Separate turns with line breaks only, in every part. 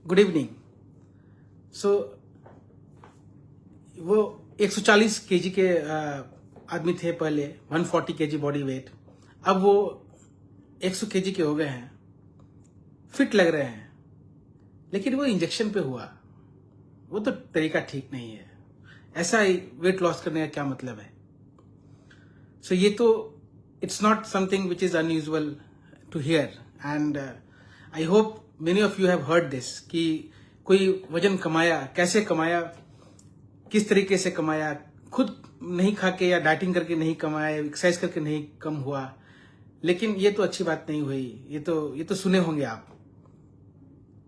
Good evening. सो वो 140 KG के आदमी थे पहले, 140 केजी बॉडी वेट। अब वो 100 केजी के हो गए हैं, फिट लग रहे हैं, लेकिन वो इंजेक्शन पे हुआ। वो तो तरीका ठीक नहीं है। ऐसा ही वेट लॉस करने का क्या मतलब है? सो ये तो it's not something which is unusual to hear, and I hope many of you have heard this कि कोई वजन कमाया, कैसे कमाया, किस तरीके से कमाया, खुद नहीं खा के या डाइटिंग करके नहीं कमाया, एक्सरसाइज करके नहीं कम हुआ। लेकिन ये तो अच्छी बात नहीं हुई। ये तो सुने होंगे आप।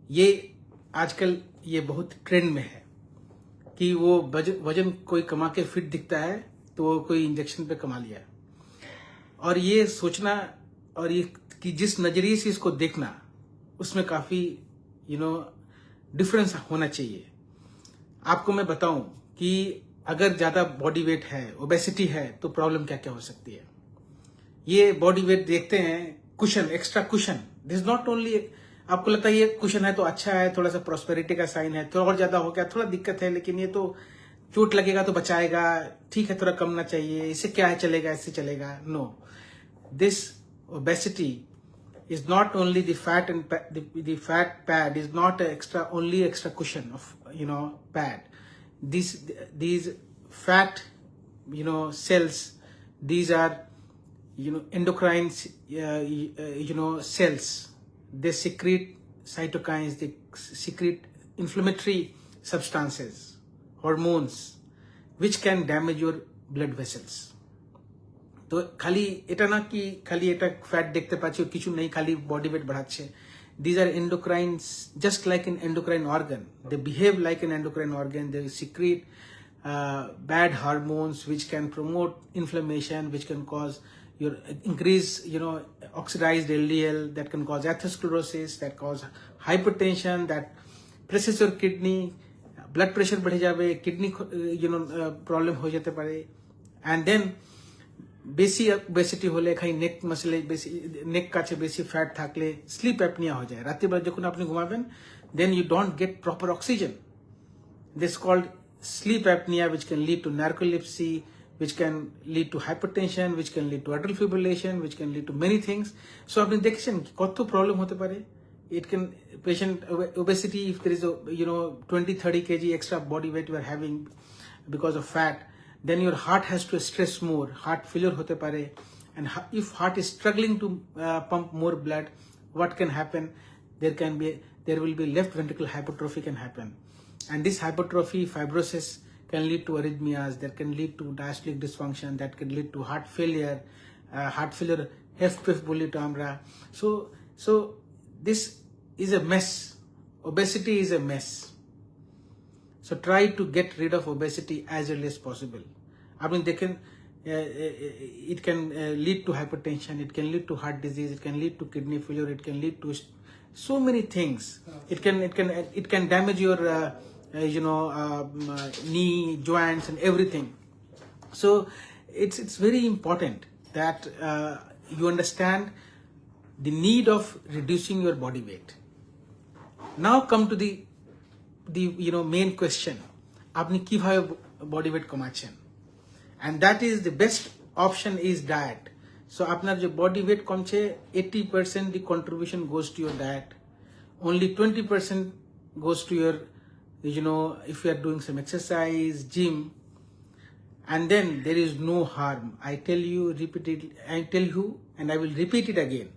ये आजकल ये बहुत ट्रेंड में है कि वो वजन कोई कमा के फिट दिखता है तो वो कोई इंजेक्शन पे कमा लिया। और ये सोचना और ये कि जिस नजरिए से इसको देखना, उसमें काफी डिफरेंस होना चाहिए। आपको मैं बताऊं कि अगर ज्यादा बॉडी वेट है, ओबेसिटी है, तो प्रॉब्लम क्या क्या हो सकती है। ये बॉडी वेट देखते हैं, cushion, extra cushion, this not only, आपको लगता है ये कुशन है तो अच्छा है, थोड़ा सा प्रॉस्पेरिटी का साइन है, थोड़ा और ज्यादा हो गया थोड़ा दिक्कत है, लेकिन ये तो चोट लगेगा तो बचाएगा, ठीक है थोड़ा कमना चाहिए, इससे क्या है, चलेगा, इससे चलेगा। No, this obesity is not only the fat, and the fat pad is not only extra cushion of pad. These fat cells, these are endocrine cells. They secrete cytokines, they secrete inflammatory substances, hormones, which can damage your blood vessels. তো খালি এটা না কি খালি এটা fat দেখতে পাচ্ছি কিছু নেই, খালি বডি ওয়েট বাড়াচ্ছে। These are endocrines, just like an endocrine organ. They behave like an endocrine organ. They secrete bad hormones which can promote inflammation, which can cause your increase oxidized LDL, that can cause atherosclerosis, that cause hypertension, that presses your kidney, blood pressure बढ़े जावे, kidney problem हो जाते पारे। And then বেশি obesity হলে খাই নেক মাসলে বেশি, নেক কাছে বেশি ফ্যাট থাকলে স্লিপ অ্যাপনিয়া হয়ে যায়। রাতে বেলা যখন আপনি ঘুমাবেন, then you don't get proper oxygen. This called sleep apnoea, which can lead to narcolepsy, which can lead to hypertension, which can lead to atrial fibrillation, which can lead to many things. So আপনি দেখছেন কত problem হতে পারে। It can patient obesity, if there is a 20-30 kg extra body weight you are having because of fat, then your heart has to stress more, heart failure hote pare. And if heart is struggling to pump more blood, what can happen? There will be left ventricle hypertrophy can happen, and this hypertrophy, fibrosis, can lead to arrhythmias, that can lead to diastolic dysfunction, that can lead to heart failure, HFpEF boli to আমরা। So this is a mess. Obesity is a mess. So try to get rid of obesity as early as possible. आपने देखें, it can lead to hypertension, it can lead to heart disease, it can lead to kidney failure, it can lead to so many things. It can damage your knee, joints, and everything. So it's very important that you understand the need of reducing your body weight. Now come to the main question, আপনি কিভাবে body weight কমাচ্ছেন? and that is the best option is diet. So আপনার যে body weight কমছে, 80% the contribution goes to your diet, only 20% goes to your if you are doing some exercise, gym, and then there is no harm. I tell you and I will repeat it again,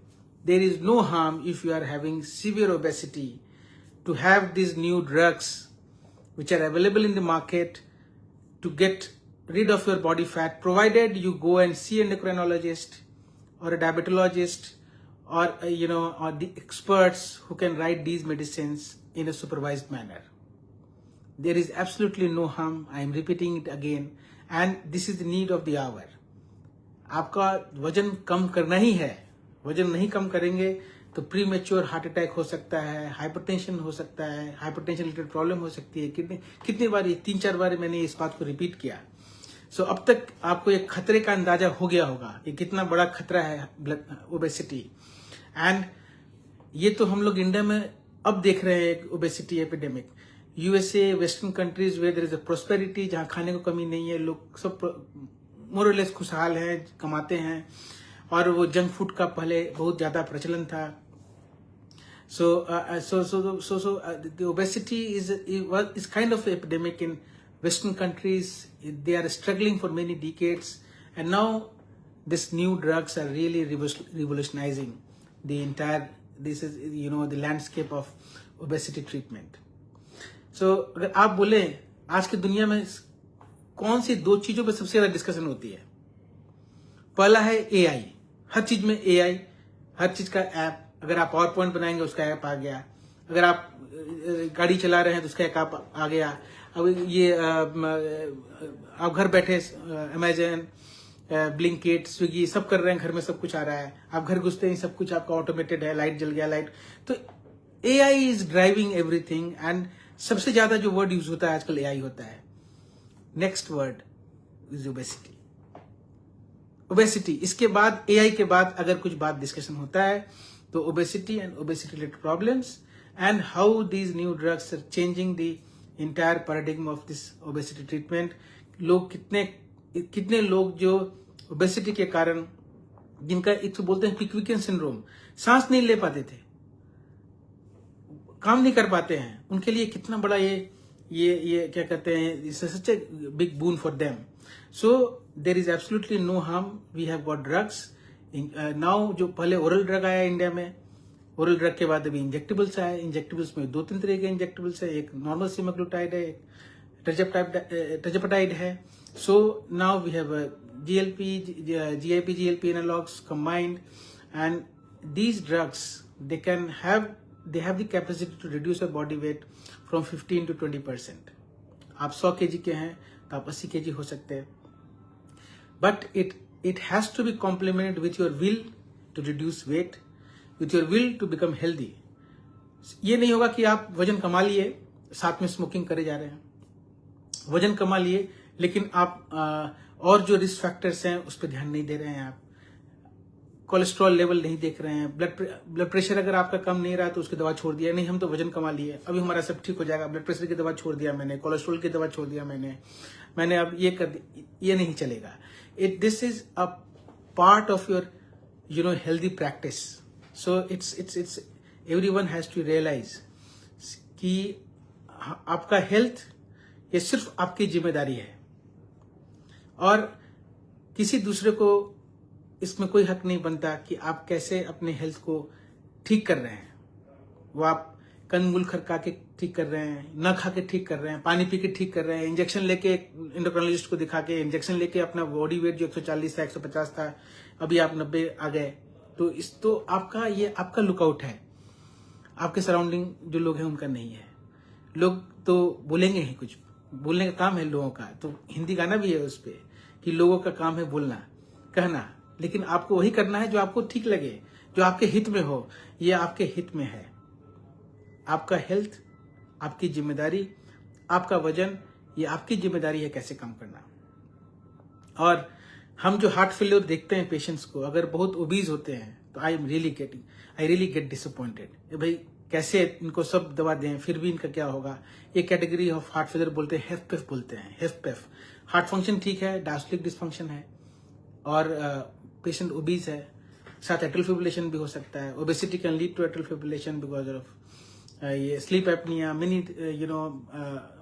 there is no harm if you are having severe obesity to have these new drugs which are available in the market to get rid of your body fat, provided you go and see an endocrinologist or a diabetologist or or the experts who can write these medicines in a supervised manner. There is absolutely no harm. I am repeating it again, and this is the need of the hour. आपका वजन कम करना ही है। वजन नहीं कम करेंगे तो premature heart attack हो सकता है, हाइपरटेंशन हो सकता है, हाइपरटेंशन रिलेटेड प्रॉब्लम हो सकती है। कितनी बार, 3-4 बार मैंने इस बात को रिपीट किया। सो अब तक आपको एक खतरे का अंदाजा हो गया होगा कि कितना बड़ा खतरा है ओबेसिटी। एंड ये तो हम लोग इंडिया में अब देख रहे हैं एक obesity epidemic. USA, western countries where there is a prosperity, जहां खाने को कमी नहीं है, लोग सब मोर और लेस खुशहाल हैं, कमाते हैं, और वो जंक फूड का पहले बहुत ज्यादा प्रचलन था। So the obesity is kind of epidemic in Western countries. They are struggling for many decades, and now these new drugs are really revolutionizing the entire. This is the landscape of obesity treatment. So अगर आप बोले आज की दुनिया में कौन सी दो चीजों पे सबसे ज्यादा डिस्कशन होती है? पहला है AI। हर चीज में AI, हर चीज का ऐप। अगर आप पावर पॉइंट बनाएंगे उसका ऐप आ गया, अगर आप गाड़ी चला रहे हैं तो उसका एक ऐप आ गया। अब ये आप घर बैठे अमेजन, ब्लिंकिट, स्विगी सब कर रहे हैं, घर में सब कुछ आ रहा है। आप घर घुसते ही सब कुछ आपका ऑटोमेटेड है, लाइट जल गया, लाइट। तो AI is driving everything, and सबसे ज्यादा जो वर्ड यूज होता है आजकल AI होता है। Next word is obesity. Obesity, इसके बाद AI के बाद अगर कुछ बात डिस्कशन होता है तो obesity and obesity related problems, and how these new drugs are changing the entire paradigm of this obesity treatment. लोग कितने लोग जो ओबेसिटी के कारण, जिनका एक तो बोलते हैं पिकविकियन सिंड्रोम, सांस नहीं ले पाते थे, काम नहीं कर पाते हैं, उनके लिए कितना बड़ा ये क्या कहते हैं, such a big boon for them. So there is absolutely no harm, we have got drugs now. जो पहले ओरल ड्रग आया इंडिया में, ओरल ड्रग के बाद अभी इंजेक्टेबल्स आए। इंजेक्टेबल्स में 2-3 तरह के इंजेक्टेबल्स है, एक नॉर्मल सेमाग्लुटाइड है, एक टर्जेप्टाइड है। So now we have GIP, GLP analogs combined, and these drugs they have the capacity to reduce your body weight from 15 to 20%. आप 100 kg के हैं तो आप 80 kg हो सकते हैं, but it has to be complemented with your will to reduce weight, with your will to become healthy. ये नहीं होगा कि आप वजन कमा लिए साथ में स्मोकिंग करे जा रहे हैं, वजन कमा लिए लेकिन आप और जो रिस्क फैक्टर्स हैं उस पर ध्यान नहीं दे रहे हैं, आप कोलेस्ट्रॉल लेवल नहीं देख रहे हैं, ब्लड प्रेशर अगर आपका कम नहीं रहा तो उसकी दवा छोड़ दिया, नहीं हम तो वजन कमा लिए, अभी हमारा सब ठीक हो जाएगा, ब्लड प्रेशर की दवा छोड़ दिया मैंने, कोलेस्ट्रॉल की दवा छोड़ दिया मैंने अब ये कर दिया, ये नहीं चलेगा। This is a part of your healthy practice. So it's everyone has to realise कि आपका हेल्थ ये सिर्फ आपकी जिम्मेदारी है, और किसी दूसरे को इसमें कोई हक नहीं बनता कि आप कैसे अपने हेल्थ को ठीक कर रहे हैं। वो आप कंदमूल खा के ठीक कर रहे हैं, न खा के ठीक कर रहे हैं, पानी पी के ठीक कर रहे हैं, इंजेक्शन लेके एंडोक्राइनोलॉजिस्ट को दिखा के इंजेक्शन लेके अपना बॉडी वेट जो 140 था 150 था अभी आप 90 आ गए, तो आपका ये आपका लुकआउट है, आपके सराउंडिंग जो लोग हैं उनका नहीं है। लोग तो बोलेंगे ही, कुछ बोलने का काम है लोगों का, तो हिंदी गाना भी है उस पर कि लोगों का काम है बोलना कहना, लेकिन आपको वही करना है जो आपको ठीक लगे, जो आपके हित में हो। ये आपके हित में है, आपका हेल्थ आपकी जिम्मेदारी, आपका वजन ये आपकी जिम्मेदारी है कैसे कम करना। और हम जो हार्ट फेलियर देखते हैं पेशेंट्स को, अगर बहुत ओबीज होते हैं तो आई रियली गेट डिसअपॉइंटेड। भाई कैसे इनको सब दवा दें फिर भी इनका क्या होगा। ये कैटेगरी ऑफ हार्ट फेलियर बोलते हैं, हेफपेफ बोलते हैं, हेफपेफ। हार्ट फंक्शन ठीक है, डायस्टोलिक डिसफंक्शन है, और पेशेंट ओबीज है, साथ एट्रियल फिब्रिलेशन भी हो सकता है। Obesity can lead to atrial fibrillation because of ये sleep apnoea, many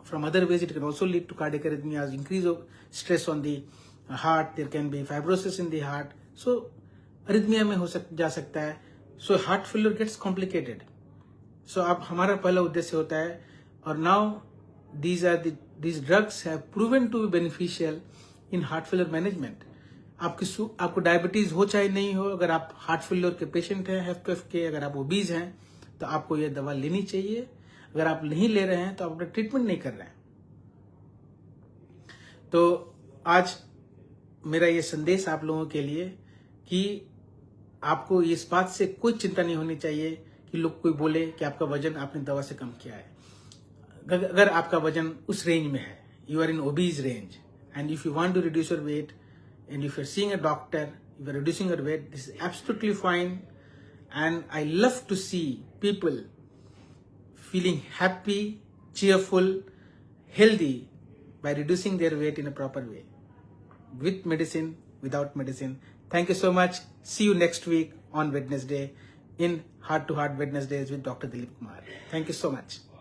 from other ways it can also lead to cardiac arrhythmias, increase of stress on the heart, there can be fibrosis in the heart, so arrhythmia में जा सकता है। so heart failure gets complicated, so अब हमारा पहला उद्देश्य होता है, और now these drugs have proven to be beneficial in heart failure management। आपको डायबिटीज हो चाहे नहीं हो, अगर आप हार्ट फेलियर के पेशेंट हैं, एफपीएफ के, अगर आप ओबीज हैं तो आपको यह दवा लेनी चाहिए। अगर आप नहीं ले रहे हैं तो आप अपना ट्रीटमेंट नहीं कर रहे हैं। तो आज मेरा ये संदेश आप लोगों के लिए कि आपको इस बात से कोई चिंता नहीं होनी चाहिए कि लोग कोई बोले कि आपका वजन आपने दवा से कम किया है। अगर आपका वजन उस रेंज में है, you are in obese range, and if you want to reduce your weight and if you're seeing a doctor, if you're reducing your weight, this is absolutely fine. And I love to see people feeling happy, cheerful, healthy by reducing their weight in a proper way. With medicine, without medicine. Thank you so much. See you next week on Wednesday in Heart to Heart Wednesdays with Dr. Dilip Kumar. Thank you so much.